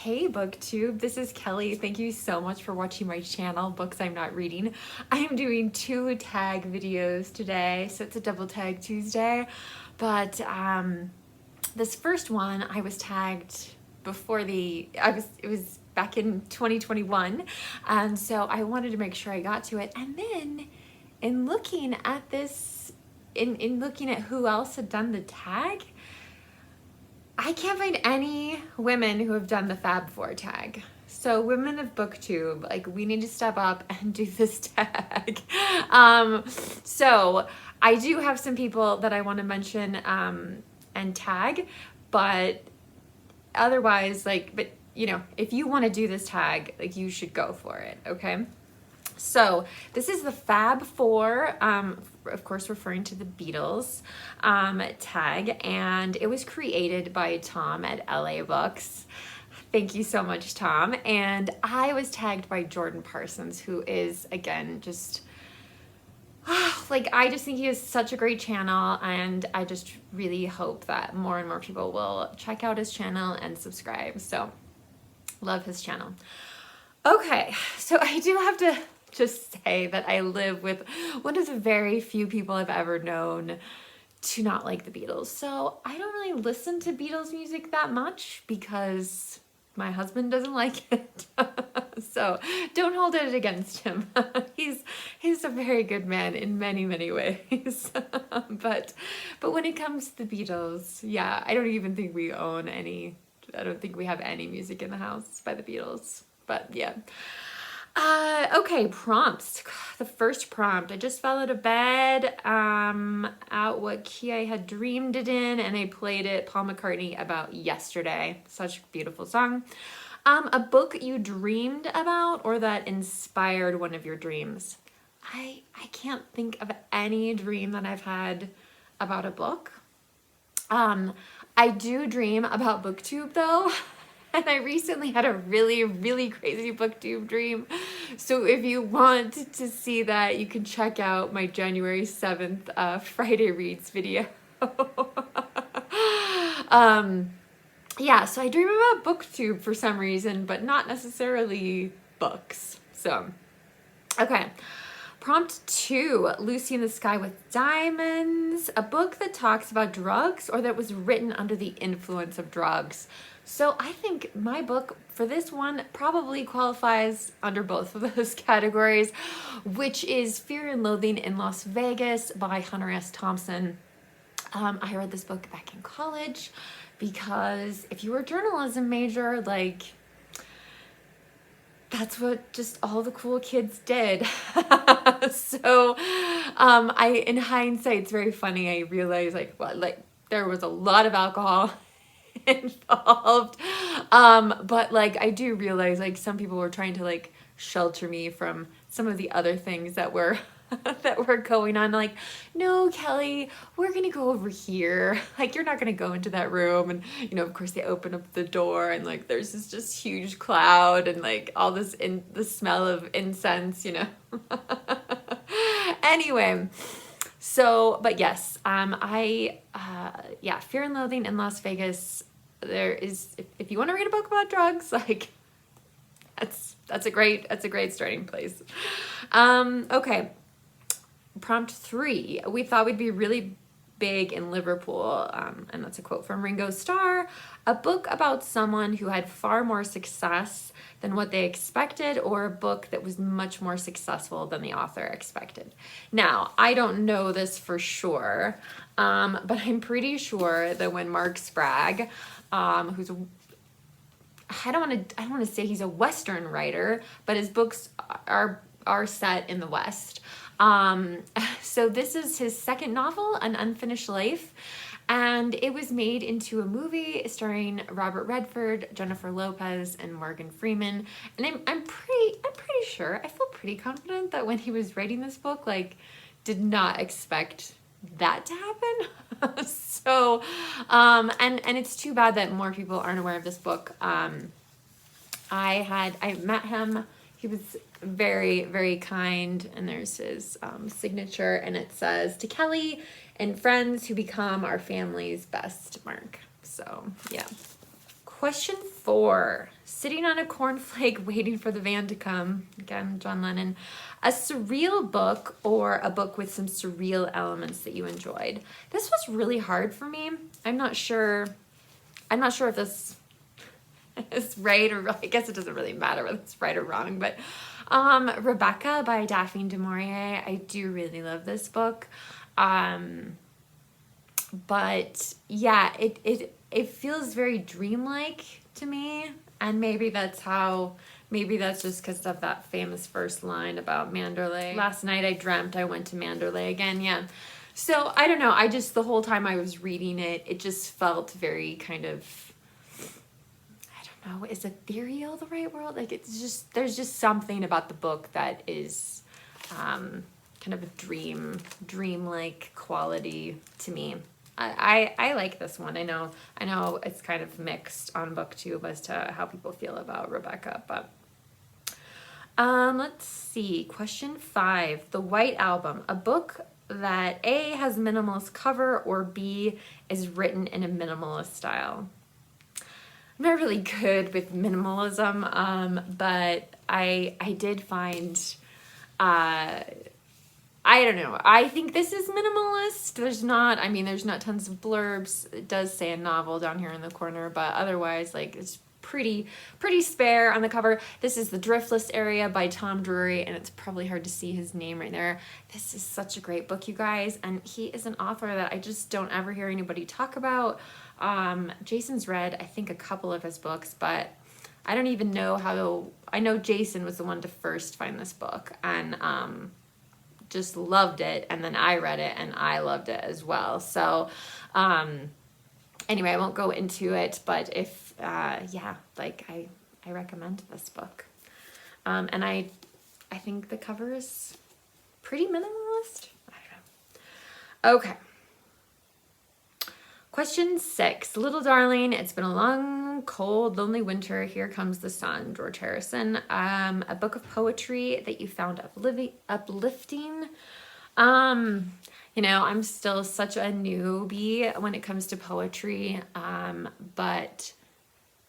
Hey BookTube, this is Kelly. Thank you so much for watching my channel, Books I'm Not Reading. I am doing 2 tag videos today, so it's a double tag Tuesday. But this first one I was tagged before it was back in 2021, and so I wanted to make sure I got to it. And then in looking at this, in looking at who else had done the tag, I can't find any women who have done the Fab Four Tag. So women of BookTube, like, we need to step up and do this tag. So I do have some people that I want to mention and tag, but otherwise, but you know, if you want to do this tag, like, you should go for it, okay? So this is the Fab Four, of course referring to the Beatles, tag, and it was created by Tom at LA Books. Thank you so much, Tom. And I was tagged by Jordan Parsons, who is, again, just, I just think he has such a great channel, and I just really hope that more and more people will check out his channel and subscribe. So, love his channel. Okay, so I do have to just say that I live with one of the very few people I've ever known to not like the Beatles. So I don't really listen to Beatles music that much because my husband doesn't like it. So don't hold it against him. He's a very good man in many, many ways. But when it comes to the Beatles, yeah, I don't even think we own any. I don't think we have any music in the house by the Beatles. But yeah. Okay, prompts. The first prompt, I just fell out of bed, out what key I had dreamed it in, and I played it, Paul McCartney, About Yesterday. Such a beautiful song. A book you dreamed about or that inspired one of your dreams. I can't think of any dream that I've had about a book. I do dream about BookTube though. And I recently had a really, really crazy BookTube dream. So if you want to see that, you can check out my January 7th Friday Reads video. Yeah, so I dream about BookTube for some reason, but not necessarily books. So, okay. Prompt 2, Lucy in the Sky with Diamonds, a book that talks about drugs or that was written under the influence of drugs. So I think my book for this one probably qualifies under both of those categories, which is Fear and Loathing in Las Vegas by Hunter S. Thompson. I read this book back in college because if you were a journalism major, that's what just all the cool kids did. So, in hindsight, it's very funny. I realized there was a lot of alcohol involved. But I do realize some people were trying to shelter me from some of the other things that were that were going on. No, Kelly, we're gonna go over here. You're not gonna go into that room. And of course they open up the door and there's this just huge cloud and all this the smell of incense, Anyway, so, but yes, yeah, Fear and Loathing in Las Vegas. There is, if you want to read a book about drugs, that's a great starting place. Okay. Prompt 3, we thought we'd be really big in Liverpool, and that's a quote from Ringo Starr, a book about someone who had far more success than what they expected, or a book that was much more successful than the author expected. Now, I don't know this for sure, but I'm pretty sure that when Mark Spragg, who's I don't want to say he's a Western writer, but his books are set in the West. So this is his second novel, An Unfinished Life, and it was made into a movie starring Robert Redford, Jennifer Lopez, and Morgan Freeman. And I'm pretty sure, I feel pretty confident that when he was writing this book, did not expect that to happen. So, and it's too bad that more people aren't aware of this book. I met him. He was very, very kind, and there's his signature, and it says, "To Kelly and friends who become our family's best," Mark. So, yeah. Question 4. Sitting on a cornflake waiting for the van to come. Again, John Lennon. A surreal book or a book with some surreal elements that you enjoyed. This was really hard for me. I'm not sure if this is right or wrong. I guess it doesn't really matter whether it's right or wrong, but Rebecca by Daphne du Maurier. I do really love this book. But yeah, it feels very dreamlike to me, and maybe that's just because of that famous first line about Manderley. Last night I dreamt I went to Manderley again. Yeah. So I don't know. The whole time I was reading it, it just felt very kind of, I don't know, is ethereal the right word? Like there's just something about the book that is kind of a dreamlike quality to me. I like this one. I know it's kind of mixed on BookTube as to how people feel about Rebecca, but let's see. Question 5, The White Album, a book that A, has minimalist cover, or B, is written in a minimalist style. I'm not really good with minimalism, but I did find, I don't know. I think this is minimalist. There's not tons of blurbs. It does say a novel down here in the corner, but otherwise, like, it's pretty spare on the cover. This is The Driftless Area by Tom Drury, and it's probably hard to see his name right there. This is such a great book, you guys, and he is an author that I just don't ever hear anybody talk about. Jason's read, I think, a couple of his books, but I don't even know I know Jason was the one to first find this book, and just loved it, and then I read it and I loved it as well. So anyway, I won't go into it, but if I recommend this book, and I think the cover is pretty minimalist. I don't know. Okay, question 6, Little Darling, it's been a long, cold, lonely winter, here comes the sun, George Harrison. A book of poetry that you found uplifting. I'm still such a newbie when it comes to poetry, but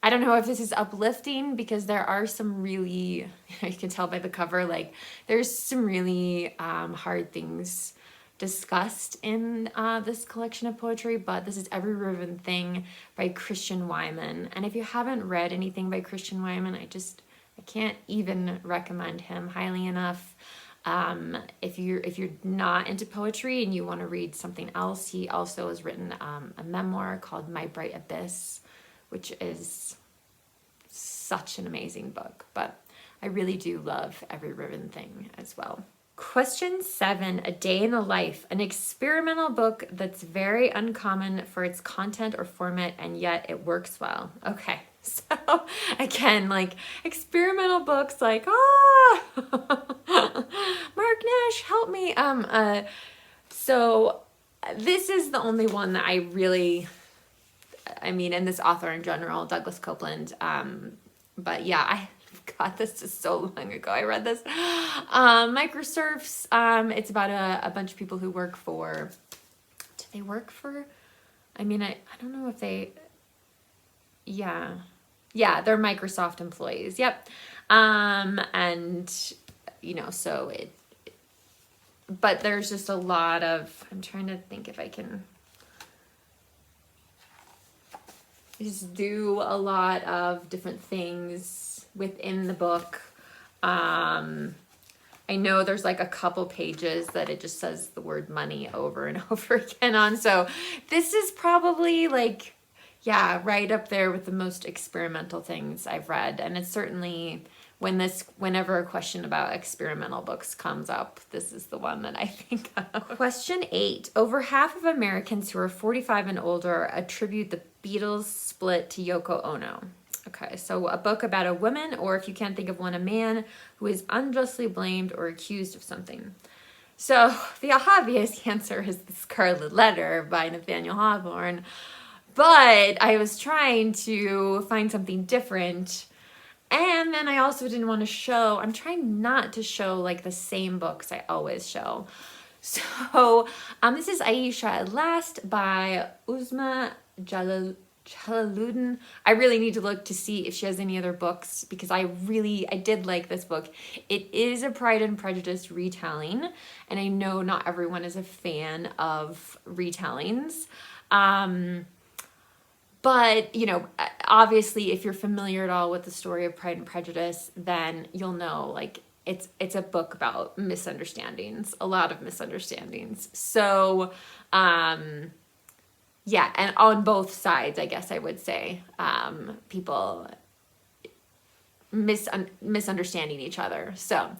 I don't know if this is uplifting, because there are some really, you can tell by the cover, like, there's some really hard things discussed in this collection of poetry, but this is Every Riven Thing by Christian Wyman. And if you haven't read anything by Christian Wyman, I can't even recommend him highly enough. If you're not into poetry and you want to read something else, he also has written a memoir called My Bright Abyss, which is such an amazing book. But I really do love Every Riven Thing as well. Question 7, A Day in the Life, an experimental book that's very uncommon for its content or format, and yet it works well. Okay, so again, like, experimental books, like, Mark Nash, help me. So this is the only one that I really, and this author in general, Douglas Copeland, but yeah, I got this just so long ago. I read this. Microsurfs. It's about a bunch of people who work for. Do they work for? I don't know if they. Yeah, they're Microsoft employees. Yep. And so it. But there's just a lot of. I'm trying to think if I can. Just do a lot of different things within the book. I know there's like a couple pages that it just says the word money over and over again on. So this is probably like, right up there with the most experimental things I've read. And it's certainly whenever a question about experimental books comes up, this is the one that I think of. Question 8. Over half of Americans who are 45 and older attribute the Beatles' split to Yoko Ono. Okay, so a book about a woman, or if you can't think of one, a man who is unjustly blamed or accused of something. So the obvious answer is The Scarlet Letter by Nathaniel Hagborn, but I was trying to find something different, and then I also didn't want to show, I'm trying not to show like the same books I always show. So this is Aisha at Last by Uzma Chellaluden. I really need to look to see if she has any other books, because I did like this book. It is a Pride and Prejudice retelling, and I know not everyone is a fan of retellings. But, you know, obviously if you're familiar at all with the story of Pride and Prejudice, then you'll know, like, it's a book about misunderstandings, a lot of misunderstandings. So, yeah, and on both sides, I guess I would say, people misunderstanding each other. So,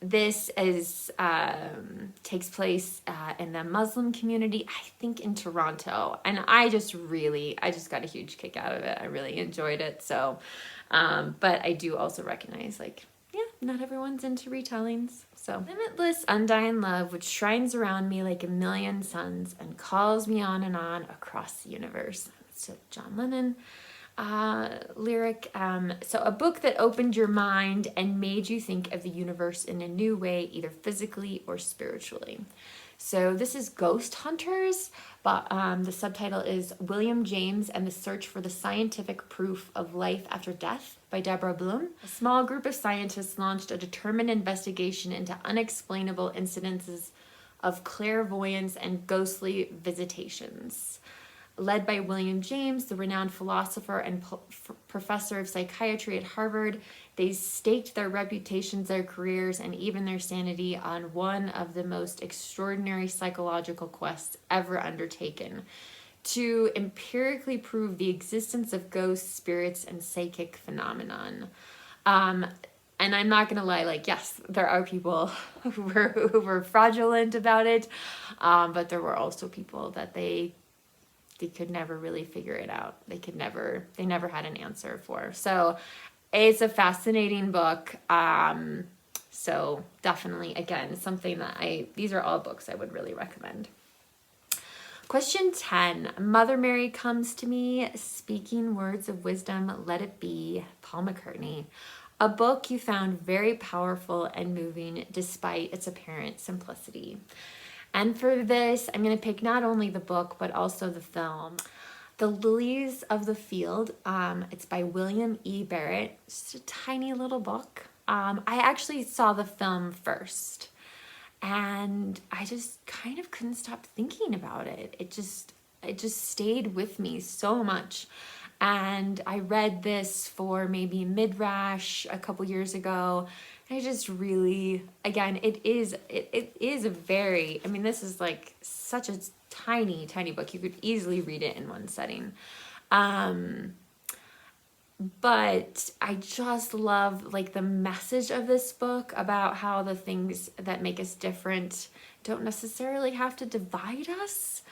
this takes place in the Muslim community, I think in Toronto, and I just got a huge kick out of it. I really enjoyed it. So, but I do also recognize, like, yeah, not everyone's into retellings. So, limitless, undying love, which shines around me like a million suns and calls me on and on across the universe. It's a John Lennon lyric. So a book that opened your mind and made you think of the universe in a new way, either physically or spiritually. So this is Ghost Hunters, but the subtitle is William James and the Search for the Scientific Proof of Life After Death by Deborah Bloom. A small group of scientists launched a determined investigation into unexplainable incidences of clairvoyance and ghostly visitations. Led by William James, the renowned philosopher and professor of psychiatry at Harvard, they staked their reputations, their careers, and even their sanity on one of the most extraordinary psychological quests ever undertaken, to empirically prove the existence of ghosts, spirits, and psychic phenomenon. And I'm not going to lie, like, yes, there are people who were fraudulent about it, but there were also people that they could never really figure it out. They never had an answer for. So it's a fascinating book. So definitely, again, something that these are all books I would really recommend. Question 10, Mother Mary Comes to Me, Speaking Words of Wisdom, Let It Be, Paul McCartney. A book you found very powerful and moving despite its apparent simplicity. And for this, I'm going to pick not only the book, but also the film. The Lilies of the Field. It's by William E. Barrett. It's just a tiny little book. I actually saw the film first, and I just kind of couldn't stop thinking about it. It just stayed with me so much. And I read this for maybe mid-rash a couple years ago. I just really, again, it is a very, I mean, this is like such a tiny, tiny book. You could easily read it in one setting. But I just love, like, the message of this book about how the things that make us different don't necessarily have to divide us.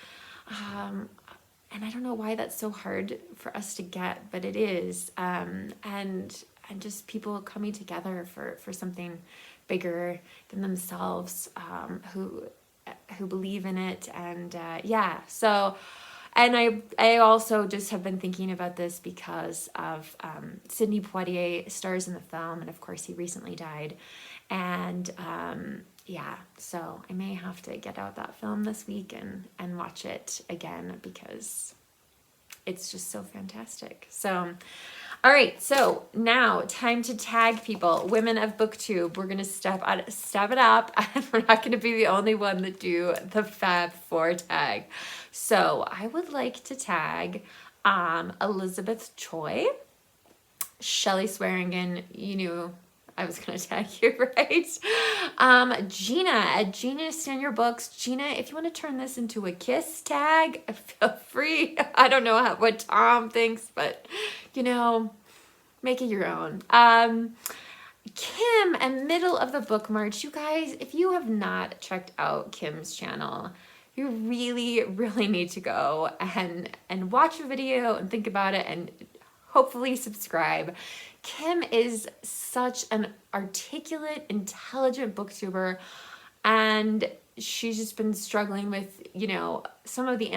And I don't know why that's so hard for us to get, but it is. And just people coming together for something bigger than themselves, who believe in it. And yeah, so, and I also just have been thinking about this because of Sidney Poitier stars in the film, and of course he recently died. And yeah, so I may have to get out that film this week and watch it again, because it's just so fantastic. So, all right, so now time to tag people. Women of BookTube, we're going to step it up, and we're not going to be the only one that do the Fab Four Tag. So I would like to tag Elizabeth Choi, Shelley Swearingen, you knew I was going to tag you, right? Gina at Genius Stand Your Books. Gina, if you want to turn this into a kiss tag, feel free. I don't know what Tom thinks, but, you know, make it your own. Kim and Middle of the Book March. You guys, if you have not checked out Kim's channel, you really, really need to go and watch a video and think about it and hopefully subscribe. Kim is such an articulate, intelligent booktuber, and she's just been struggling with, you know, some of the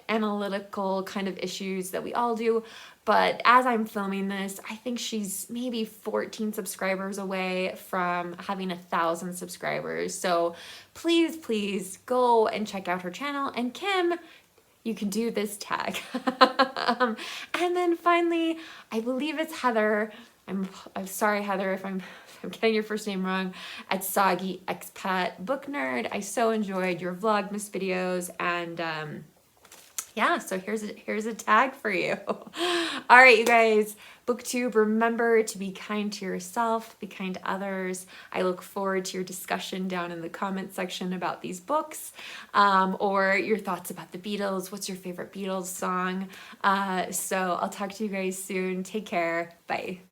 analytical kind of issues that we all do. But as I'm filming this, I think she's maybe 14 subscribers away from having 1,000 subscribers. So please, please go and check out her channel. And Kim, you can do this tag. And then finally, I believe it's Heather. I'm sorry, Heather, if I'm getting your first name wrong, at Soggy Expat Book Nerd. I so enjoyed your Vlogmas videos, and yeah, so here's a tag for you. All right, you guys, BookTube, remember to be kind to yourself, be kind to others. I look forward to your discussion down in the comment section about these books, or your thoughts about the Beatles. What's your favorite Beatles song? So I'll talk to you guys soon. Take care. Bye.